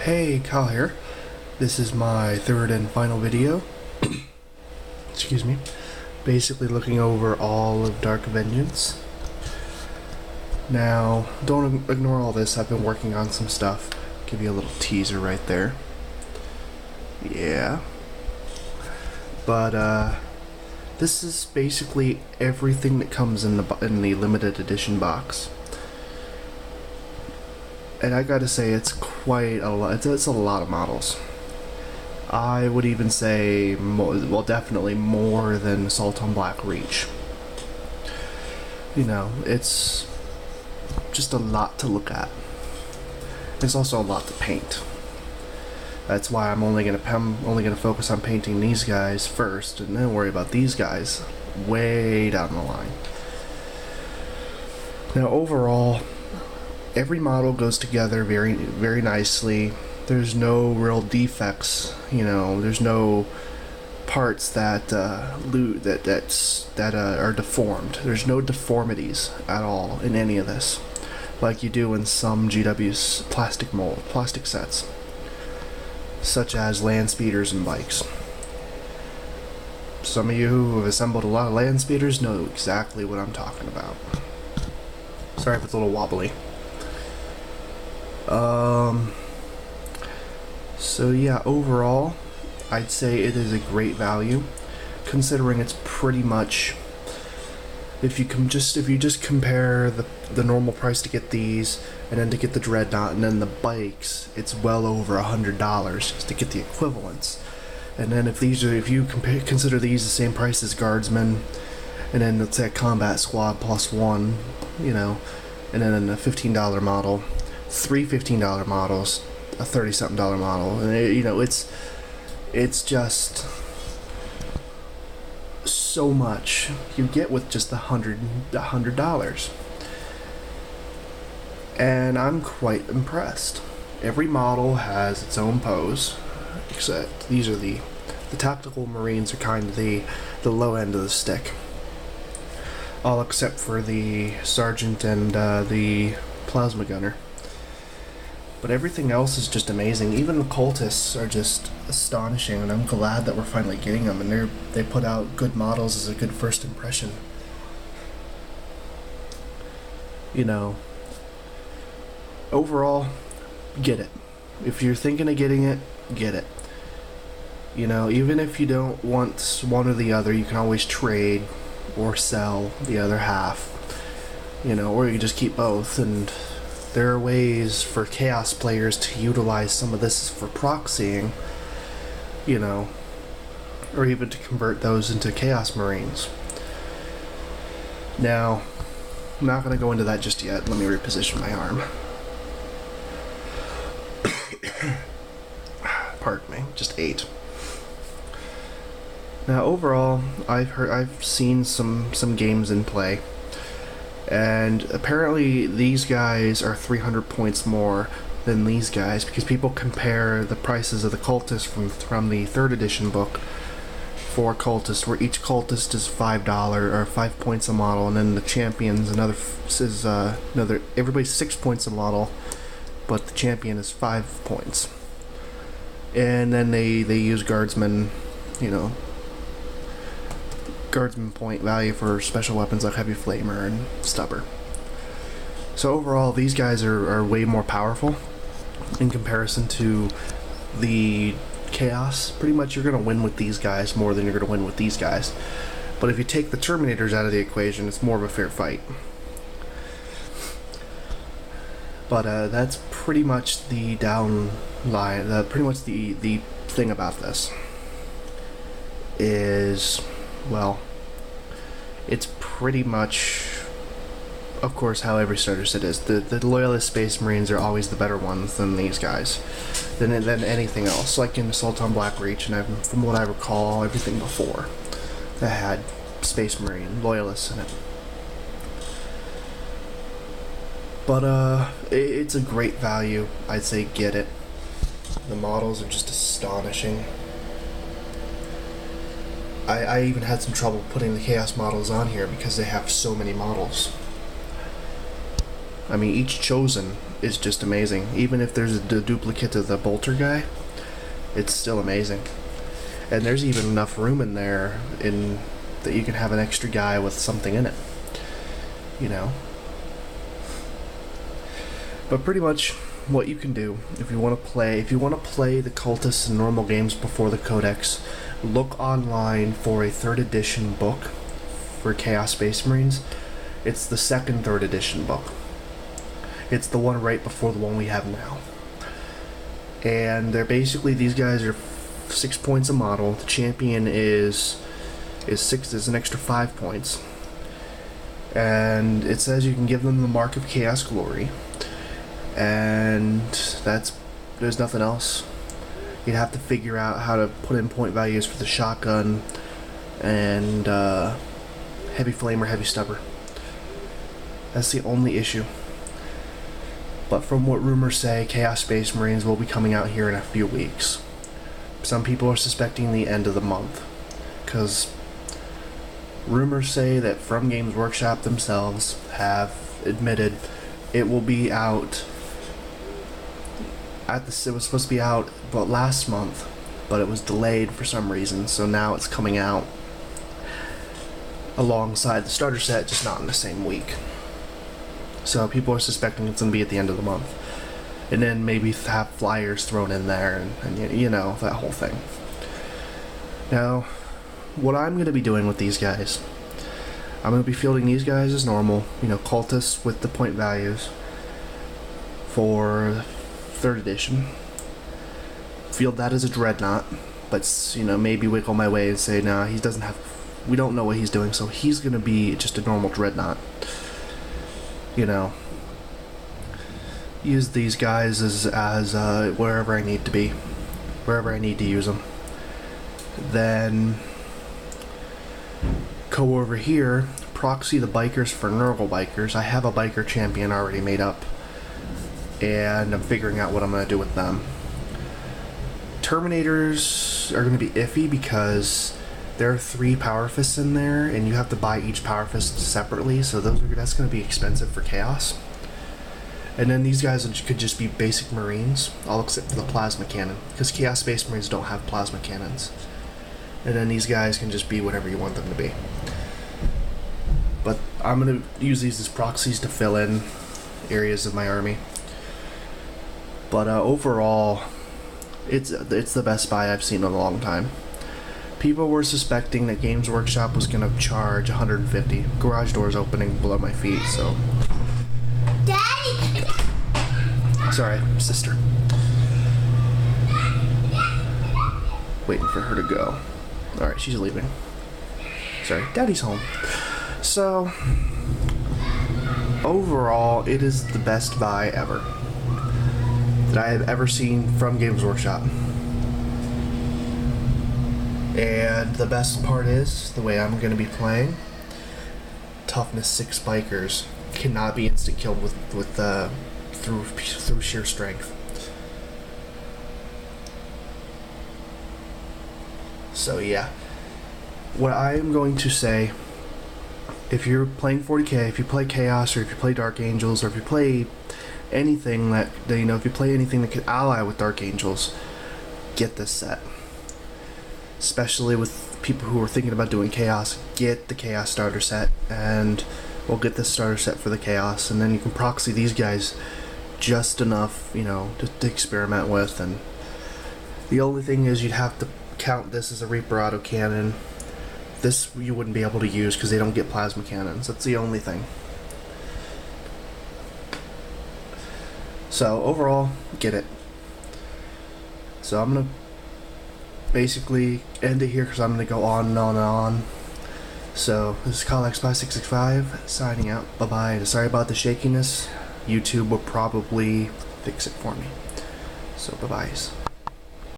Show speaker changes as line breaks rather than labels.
Hey, Kyle here. This is my third and final video. Excuse me. Basically looking over all of Dark Vengeance. Now, don't ignore all this. I've been working on some stuff. Give you a little teaser right there. Yeah. But this is basically everything that comes in the limited edition box. And I gotta say, it's quite a lot. It's a lot of models. I would even say, definitely more than Assault on Black Reach. You know, it's just a lot to look at. It's also a lot to paint. That's why I'm only gonna focus on painting these guys first, and then worry about these guys way down the line. Now, overall, every model goes together very, very nicely. There's no real defects, you know. There's no parts that are deformed. There's no deformities at all in any of this, like you do in some GW's plastic sets, such as land speeders and bikes. Some of you who have assembled a lot of land speeders know exactly what I'm talking about. Sorry if it's a little wobbly. So yeah, overall, I'd say it is a great value, considering it's pretty much, if you just compare the normal price to get these, and then to get the Dreadnought, and then the bikes, it's well over $100 just to get the equivalents. And then if you consider these the same price as Guardsmen, and then let's say a Combat Squad plus one, you know, and then a $15 model, three $15 models, a $30-something model, and it's just so much you get with just $100. And I'm quite impressed. Every model has its own pose, except these are the tactical Marines are kind of the low end of the stick. All except for the Sergeant and the Plasma Gunner. But everything else is just amazing. Even the cultists are just astonishing, and I'm glad that we're finally getting them. And they put out good models as a good first impression. You know, overall, get it. If you're thinking of getting it, get it. You know, even if you don't want one or the other, you can always trade or sell the other half. You know, or you can just keep both. And there are ways for Chaos players to utilize some of this for proxying, you know, or even to convert those into Chaos Marines. Now, I'm not going to go into that just yet. Let me reposition my arm. Pardon me, just ate. Now, overall, I've seen some games in play. And apparently these guys are 300 points more than these guys, because people compare the prices of the cultists from the 3rd edition book for cultists, where each cultist is $5 or 5 points a model, and then the champions everybody's 6 points a model, but the champion is 5 points. And then they use guardsmen, you know, Guardsman point value for special weapons like Heavy Flamer and Stubber. So overall, these guys are way more powerful in comparison to the Chaos. Pretty much you're going to win with these guys more than you're going to win with these guys. But if you take the Terminators out of the equation, it's more of a fair fight. But that's pretty much the downline, pretty much the thing about this is, well, it's pretty much, of course, how every starter set is. The Loyalist Space Marines are always the better ones than these guys, than anything else. Like in Assault on Black Reach, and from what I recall, everything before that had Space Marine Loyalists in it. But it's a great value. I'd say get it. The models are just astonishing. I even had some trouble putting the Chaos models on here because they have so many models. I mean, each Chosen is just amazing. Even if there's a duplicate of the bolter guy, it's still amazing. And there's even enough room in there that you can have an extra guy with something in it, you know. But pretty much what you can do if you want to play the cultists in normal games before the codex, look online for a 3rd edition book for Chaos Space Marines. It's the second 3rd edition book. It's the one right before the one we have now. And they're basically, these guys are 6 points a model. The champion is an extra 5 points. And it says you can give them the Mark of Chaos Glory. And there's nothing else. You'd have to figure out how to put in point values for the shotgun and heavy flame or heavy stubber. That's the only issue. But from what rumors say, Chaos Space Marines will be coming out here in a few weeks. Some people are suspecting the end of the month, because rumors say that From Games Workshop themselves have admitted it will be out it was supposed to be out last month, but it was delayed for some reason, so now it's coming out alongside the starter set, just not in the same week. So people are suspecting it's going to be at the end of the month, and then maybe have flyers thrown in there, and you know, that whole thing. Now, what I'm going to be doing with these guys, I'm going to be fielding these guys as normal, you know, cultists with the point values for 3rd edition. Field that as a dreadnought, but, you know, maybe wiggle my way and say, nah, we don't know what he's doing, so he's going to be just a normal dreadnought. You know, use these guys as wherever I need to be, wherever I need to use them. Then go over here, proxy the bikers for Nurgle bikers. I have a biker champion already made up, and I'm figuring out what I'm going to do with them. Terminators are going to be iffy because there are 3 power fists in there, and you have to buy each power fist separately, so that's going to be expensive for Chaos. And then these guys could just be basic Marines, all except for the plasma cannon, because Chaos Space Marines don't have plasma cannons. And then these guys can just be whatever you want them to be. But I'm going to use these as proxies to fill in areas of my army. But overall, it's the best buy I've seen in a long time. People were suspecting that Games Workshop was going to charge $150. Garage doors opening below my feet, so...
Daddy!
Sorry, sister. Waiting for her to go. Alright, she's leaving. Sorry, Daddy's home. So, overall, it is the best buy ever that I have ever seen from Games Workshop. And the best part is, the way I'm going to be playing, toughness 6 bikers cannot be instant killed through sheer strength. So yeah, what I am going to say, if you're playing 40k, if you play Chaos, or if you play Dark Angels, or if you play anything that if you play anything that could ally with Dark Angels, get this set. Especially with people who are thinking about doing Chaos, get the Chaos starter set, and we'll get this starter set for the Chaos, and then you can proxy these guys just enough, to experiment with. And the only thing is, you'd have to count this as a Reaper autocannon. This you wouldn't be able to use because they don't get plasma cannons. That's the only thing. So overall, get it. So I'm gonna basically end it here because I'm gonna go on and on and on. So this is KyleXBy665 signing out. Bye bye. Sorry about the shakiness. YouTube will probably fix it for me. So bye bye.